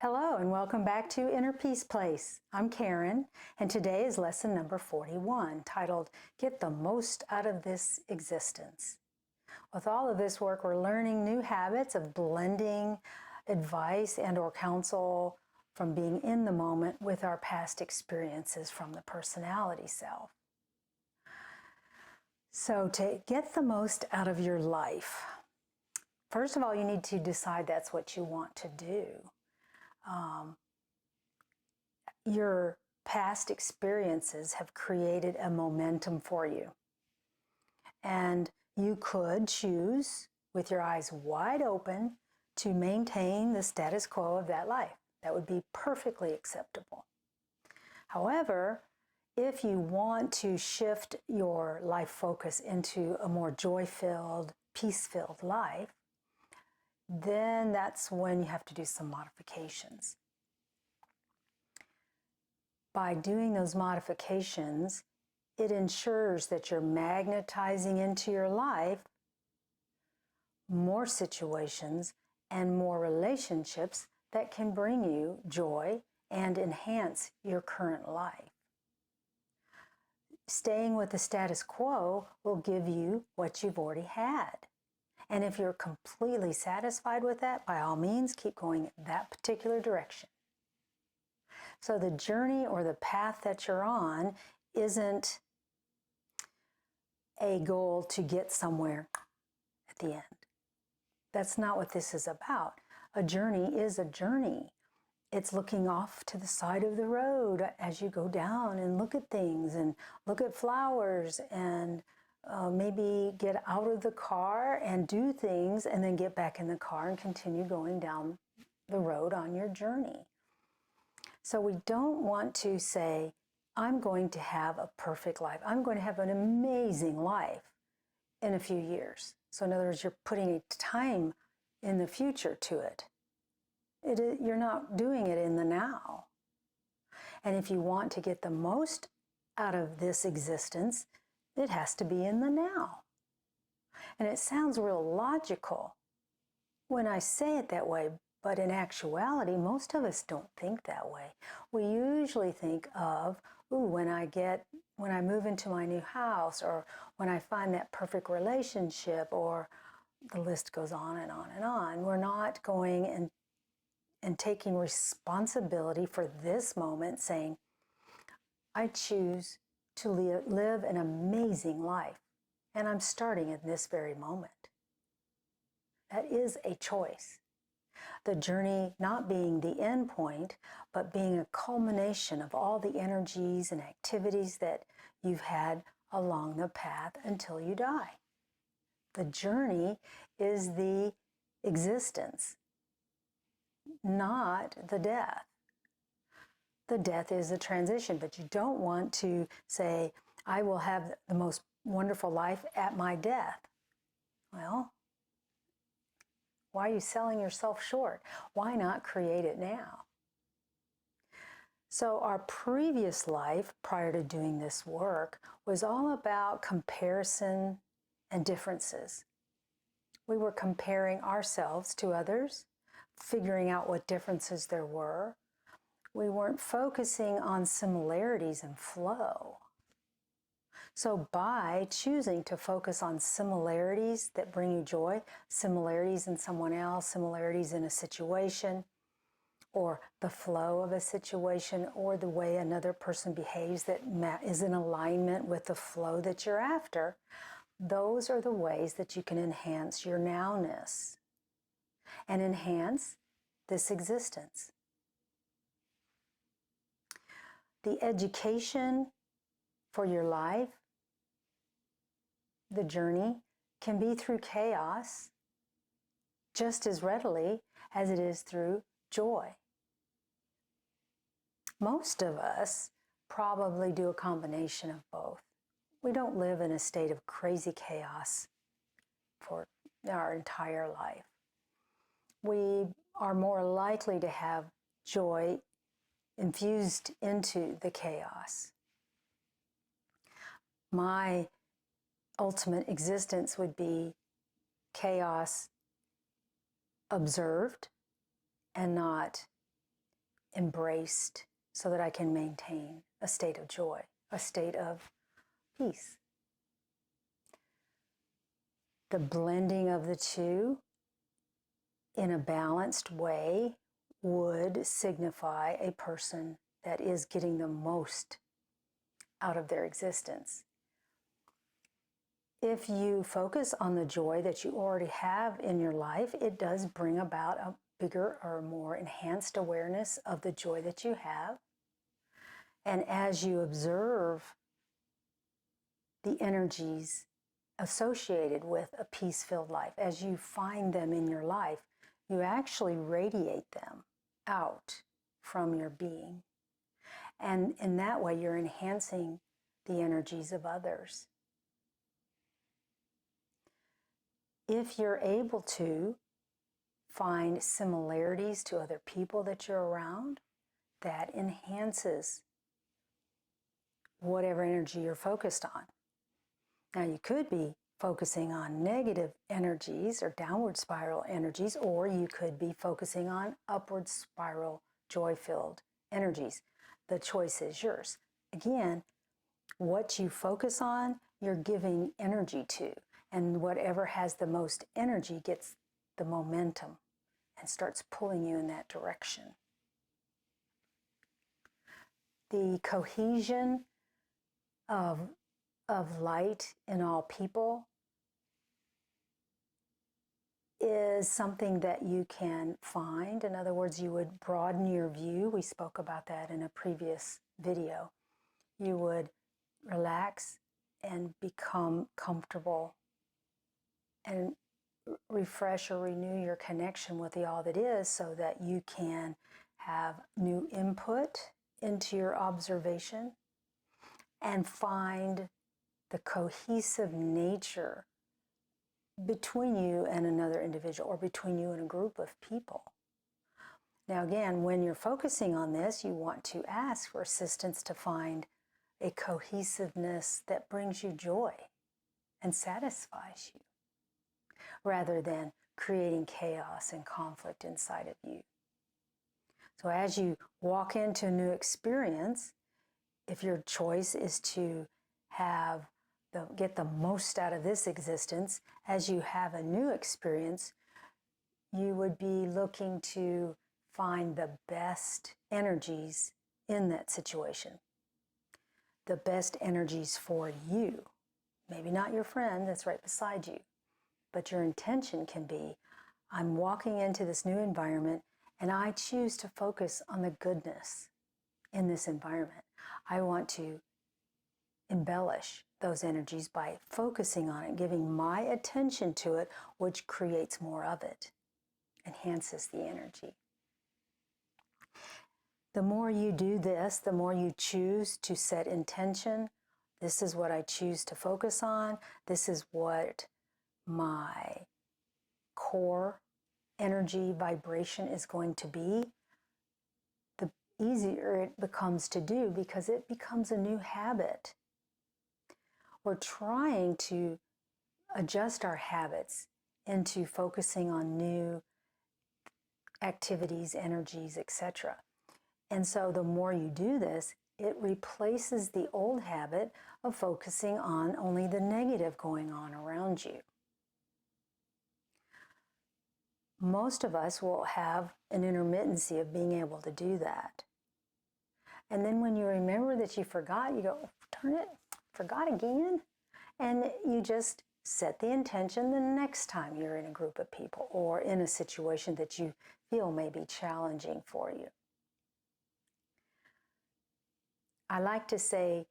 Hello and welcome back to Inner Peace Place. I'm Karen and today is lesson number 41 titled Get the Most Out of This Existence. With all of this work, we're learning new habits of blending advice and or counsel from being in the moment with our past experiences from the personality self. So to get the most out of your life, first of all, you need to decide that's what you want to do. Your past experiences have created a momentum for you. And you could choose, with your eyes wide open, to maintain the status quo of that life. That would be perfectly acceptable. However, if you want to shift your life focus into a more joy-filled, peace-filled life, then that's when you have to do some modifications. By doing those modifications, it ensures that you're magnetizing into your life more situations and more relationships that can bring you joy and enhance your current life. Staying with the status quo will give you what you've already had. And if you're completely satisfied with that, by all means, keep going that particular direction. So the journey or the path that you're on isn't a goal to get somewhere at the end. That's not what this is about. A journey is a journey. It's looking off to the side of the road as you go down and look at things and look at flowers and maybe get out of the car and do things and then get back in the car and continue going down the road on your journey. So we don't want to say, I'm going to have a perfect life. I'm going to have an amazing life in a few years. So in other words, you're putting a time in the future to it. You're not doing it in the now. And if you want to get the most out of this existence, it has to be in the now. And it sounds real logical when I say it that way, but in actuality, most of us don't think that way. We usually think of, ooh, when I move into my new house, or when I find that perfect relationship, or the list goes on and on and on. We're not going and taking responsibility for this moment, saying, I choose to live an amazing life, and I'm starting in this very moment. That is a choice. The journey not being the end point, but being a culmination of all the energies and activities that you've had along the path until you die. The journey is the existence, not the death. The death is a transition, but you don't want to say, I will have the most wonderful life at my death. Well, why are you selling yourself short? Why not create it now? So our previous life, prior to doing this work, was all about comparison and differences. We were comparing ourselves to others, figuring out what differences there were. We weren't focusing on similarities and flow. So by choosing to focus on similarities that bring you joy, similarities in someone else, similarities in a situation, or the flow of a situation, or the way another person behaves that is in alignment with the flow that you're after, those are the ways that you can enhance your nowness and enhance this existence. The education for your life, the journey, can be through chaos just as readily as it is through joy. Most of us probably do a combination of both. We don't live in a state of crazy chaos for our entire life. We are more likely to have joy infused into the chaos. My ultimate existence would be chaos observed and not embraced so that I can maintain a state of joy, a state of peace. The blending of the two in a balanced way would signify a person that is getting the most out of their existence. If you focus on the joy that you already have in your life, it does bring about a bigger or more enhanced awareness of the joy that you have. And as you observe the energies associated with a peace-filled life, as you find them in your life, you actually radiate them out from your being. And in that way, you're enhancing the energies of others. If you're able to find similarities to other people that you're around, that enhances whatever energy you're focused on. Now, you could be focusing on negative energies or downward spiral energies, or you could be focusing on upward spiral, joy-filled energies. The choice is yours. Again, what you focus on, you're giving energy to, and whatever has the most energy gets the momentum and starts pulling you in that direction. The cohesion of light in all people is something that you can find. In other words, you would broaden your view. We spoke about that in a previous video. You would relax and become comfortable and refresh or renew your connection with the all that is, so that you can have new input into your observation and find the cohesive nature between you and another individual, or between you and a group of people. Now again, when you're focusing on this, you want to ask for assistance to find a cohesiveness that brings you joy and satisfies you, rather than creating chaos and conflict inside of you. So as you walk into a new experience, if your choice is to get the most out of this existence, as you have a new experience, you would be looking to find the best energies in that situation, the best energies for you. Maybe not your friend that's right beside you, but your intention can be, I'm walking into this new environment and I choose to focus on the goodness in this environment. I want to embellish those energies by focusing on it, giving my attention to it, which creates more of it, enhances the energy. The more you do this, the more you choose to set intention. This is what I choose to focus on. This is what my core energy vibration is going to be. The easier it becomes to do, because it becomes a new habit. We're trying to adjust our habits into focusing on new activities, energies, etc. And so the more you do this, it replaces the old habit of focusing on only the negative going on around you. Most of us will have an intermittency of being able to do that. And then when you remember that you forgot, you go, darn it, forgot again. And you just set the intention the next time you're in a group of people or in a situation that you feel may be challenging for you. I like to say,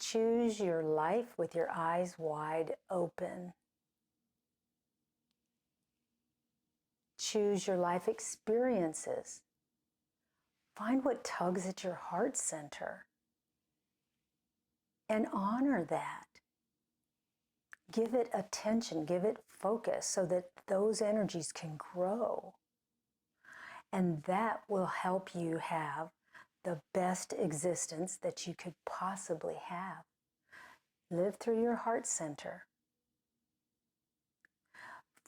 choose your life with your eyes wide open. Choose your life experiences. Find what tugs at your heart center and honor that. Give it attention, give it focus so that those energies can grow. And that will help you have the best existence that you could possibly have. Live through your heart center.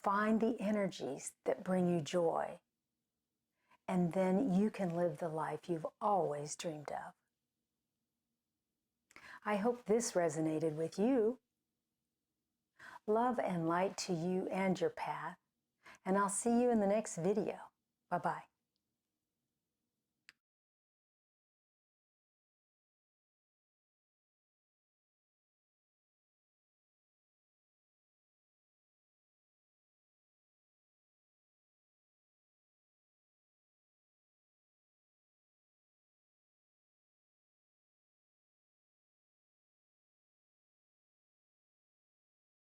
Find the energies that bring you joy and then you can live the life you've always dreamed of. I hope this resonated with you. Love and light to you and your path, and I'll see you in the next video. Bye-bye.